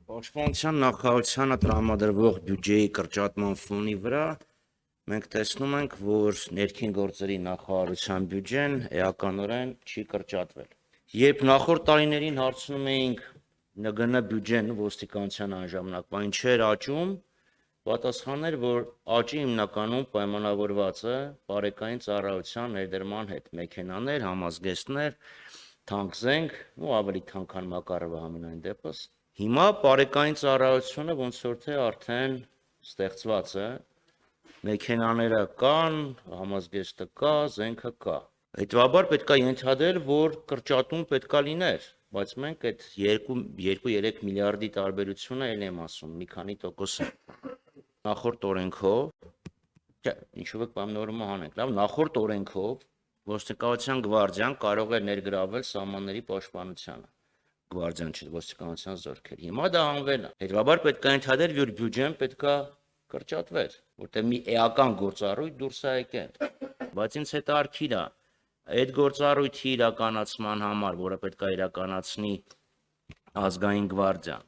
Պաշտպանության նախարարությանը տրամադրվող բյուջեի կրճատման ֆոնի վրա մենք տեսնում ենք, որ ներքին գործերի նախարարության բյուջեն էականորեն չի կրճատվել։ Երբ նախորդ տարիներին հարցնում էինք ՆԳՆ բյուջեն ոստիկանության անժամանակվային չէր աճում, պատասխանն էր, որ աճի հիմնականում պայմանավորված է բարեկային ծառայության ներդրման հետ, մեքենաներ, համազգեստներ, թանկ-զենք ու ավելի թանկ, քան Մակարովը համենայն դեպս։ Հիմա բարեկային ծառայությունը ոնց որ թե արդեն ստեղծված է, մեքենաները կան, համազգեստը կա, զենքը կա։ Հետևաբար պետք է ենթադրել, որ կրճատում պետք է լիներ, բայց մենք այդ 2-3 միլիարդի տարբերությունը էլ եմ ասում, մի քանի տոկոս նախորդ օրենքով, ինչու եք պայմանավորումը հանենք, լավ, նախորդ օրենքով ոստիկանության գվարդիան կարող է ներգրավել սահմանների պաշտպանությանը, գվարդիան չէ, ոստիկանության զորքեր։ Հիմա դա անվել է։ Հետևաբար պետք է ենթադրել, որ բյուջեն պետք է կրճատվեր, որտեղ մի էական գործառույթ դուրս է եկել։ Բայց ինձ հետաքրքիր է, այդ գործառույթի իրականացման համար, որը պետք է իրականացնի ազգային գվարդիան,